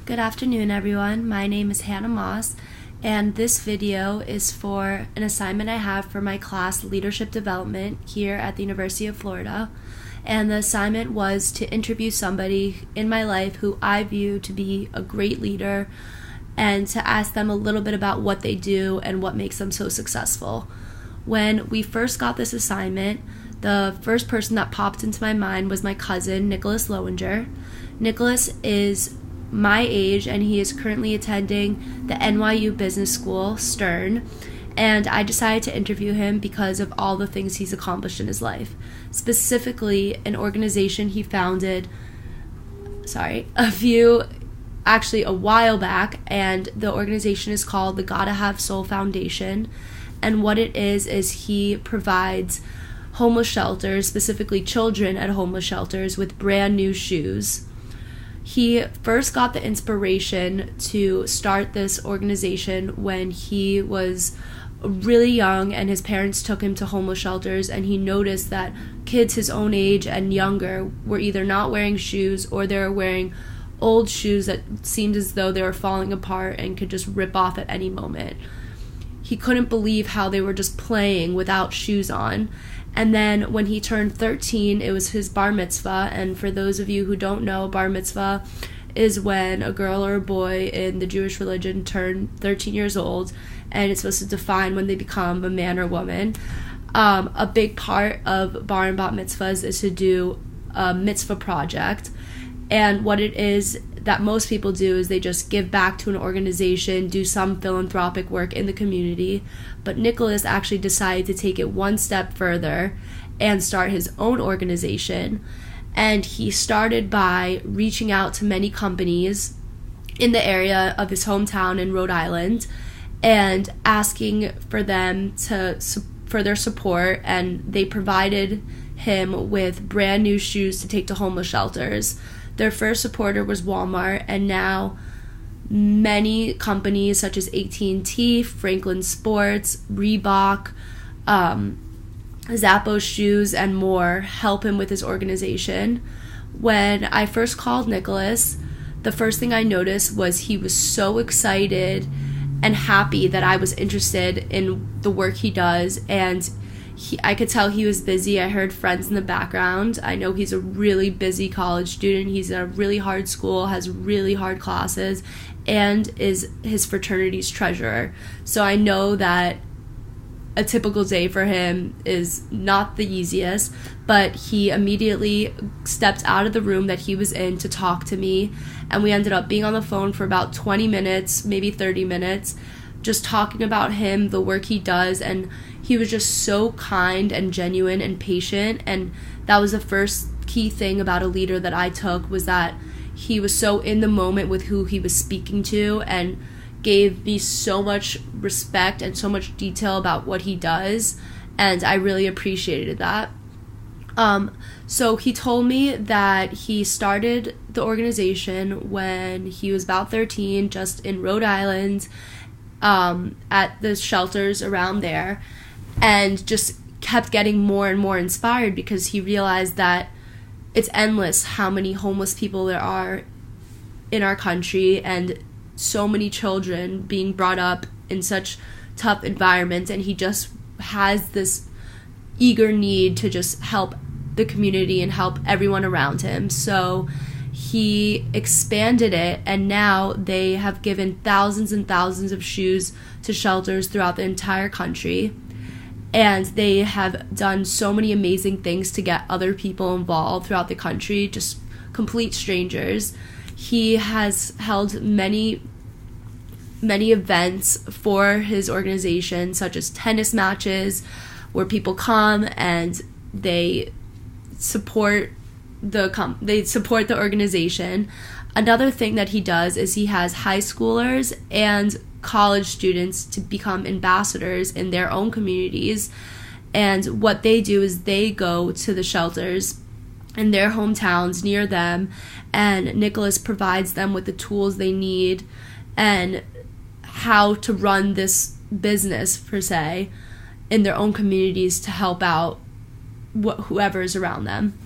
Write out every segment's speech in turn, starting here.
Good afternoon, everyone. My name is Hannah Moss, and this video is for an assignment I have for my class Leadership Development here at the University of Florida. And the assignment was to interview somebody in my life who I view to be a great leader and to ask them a little bit about what they do and what makes them so successful. When we first got this assignment, the first person that popped into my mind was my cousin, Nicholas Lowinger. Nicholas is my age, and he is currently attending the NYU Business School, Stern, and I decided to interview him because of all the things he's accomplished in his life. Specifically, an organization he founded, a while back, and the organization is called the Gotta Have Soul Foundation, and what it is he provides homeless shelters, specifically children at homeless shelters, with brand new shoes. He first got the inspiration to start this organization when he was really young and his parents took him to homeless shelters, and he noticed that kids his own age and younger were either not wearing shoes or they were wearing old shoes that seemed as though they were falling apart and could just rip off at any moment. He couldn't believe how they were just playing without shoes on. And then when he turned 13, it was his bar mitzvah. And for those of you who don't know, bar mitzvah is when a girl or a boy in the Jewish religion turn 13 years old, and it's supposed to define when they become a man or woman. A big part of bar and bat mitzvahs is to do a mitzvah project. And what it is that most people do is they just give back to an organization, do some philanthropic work in the community. But Nicholas actually decided to take it one step further and start his own organization. And he started by reaching out to many companies in the area of his hometown in Rhode Island and asking for them for their support, and they provided him with brand new shoes to take to homeless shelters. Their first supporter was Walmart, and now many companies such as AT&T, Franklin Sports, Reebok, Zappos Shoes, and more help him with his organization. When I first called Nicholas, the first thing I noticed was he was so excited and happy that I was interested in the work he does, and I could tell he was busy. I heard friends in the background. I know he's a really busy college student. He's at a really hard school, has really hard classes, and is his fraternity's treasurer. So I know that a typical day for him is not the easiest, but he immediately stepped out of the room that he was in to talk to me, and we ended up being on the phone for about 20 minutes, maybe 30 minutes, just talking about him, the work he does, and he was just so kind and genuine and patient. And that was the first key thing about a leader that I took, was that he was so in the moment with who he was speaking to and gave me so much respect and so much detail about what he does, and I really appreciated that. So he told me that he started the organization when he was about 13, just in Rhode Island, at the shelters around there, and just kept getting more and more inspired because he realized that it's endless how many homeless people there are in our country, and so many children being brought up in such tough environments, and he just has this eager need to just help the community and help everyone around him. So he expanded it, and now they have given thousands and thousands of shoes to shelters throughout the entire country, and they have done so many amazing things to get other people involved throughout the country, just complete strangers. He has held many events for his organization, such as tennis matches, where people come and they support the organization. Another thing that he does is he has high schoolers and college students to become ambassadors in their own communities, and what they do is they go to the shelters in their hometowns near them, and Nicholas provides them with the tools they need and how to run this business, per se, in their own communities to help out whoever is around them.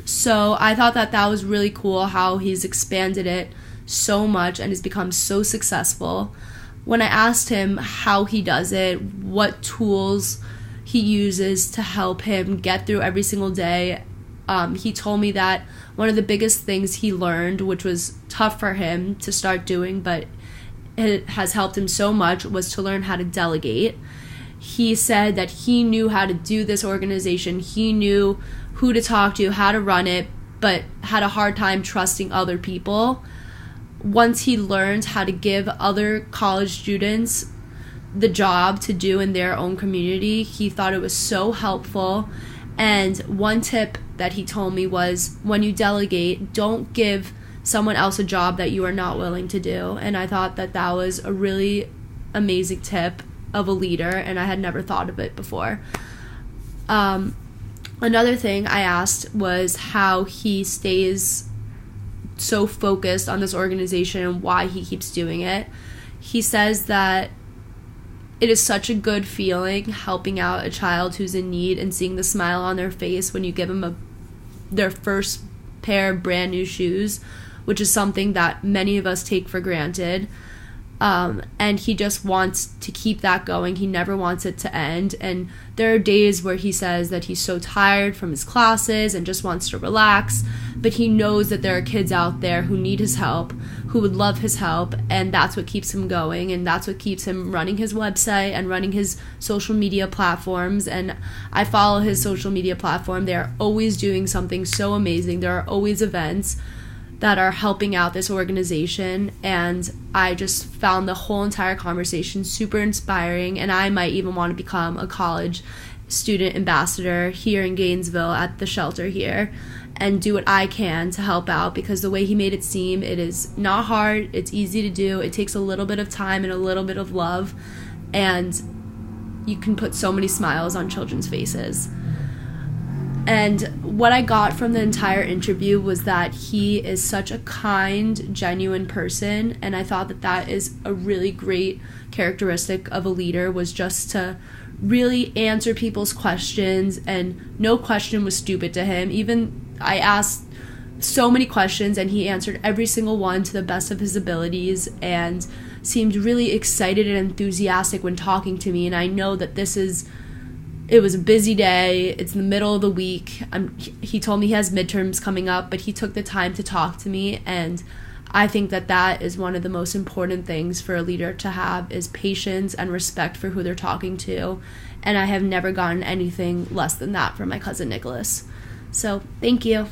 So I thought that was really cool how he's expanded it so much and has become so successful. When I asked him how he does it, what tools he uses to help him get through every single day, he told me that one of the biggest things he learned, which was tough for him to start doing, but it has helped him so much, was to learn how to delegate. He said that he knew how to do this organization. He knew who to talk to, how to run it, but had a hard time trusting other people. Once he learned how to give other college students the job to do in their own community, he thought it was so helpful. And one tip that he told me was, when you delegate, don't give someone else a job that you are not willing to do. And I thought that that was a really amazing tip of a leader, and I had never thought of it before. Another thing I asked was how he stays so focused on this organization and why he keeps doing it. He says that it is such a good feeling helping out a child who's in need and seeing the smile on their face when you give them their first pair of brand new shoes, which is something that many of us take for granted. And he just wants to keep that going. He never wants it to end. And there are days where he says that he's so tired from his classes and just wants to relax, but he knows that there are kids out there who need his help, who would love his help, and that's what keeps him going, and that's what keeps him running his website and running his social media platforms. And I follow his social media platform. They are always doing something so amazing. There are always events that are helping out this organization, and I just found the whole entire conversation super inspiring, and I might even want to become a college student ambassador here in Gainesville at the shelter here and do what I can to help out, because the way he made it seem, it is not hard, it's easy to do, it takes a little bit of time and a little bit of love, and you can put so many smiles on children's faces. And what I got from the entire interview was that he is such a kind, genuine person, and I thought that that is a really great characteristic of a leader, was just to really answer people's questions, and no question was stupid to him. Even I asked so many questions, and he answered every single one to the best of his abilities, and seemed really excited and enthusiastic when talking to me. And I know that it was a busy day. It's in the middle of the week. He told me he has midterms coming up, but he took the time to talk to me, and I think that that is one of the most important things for a leader to have, is patience and respect for who they're talking to. And I have never gotten anything less than that from my cousin Nicholas. So, thank you.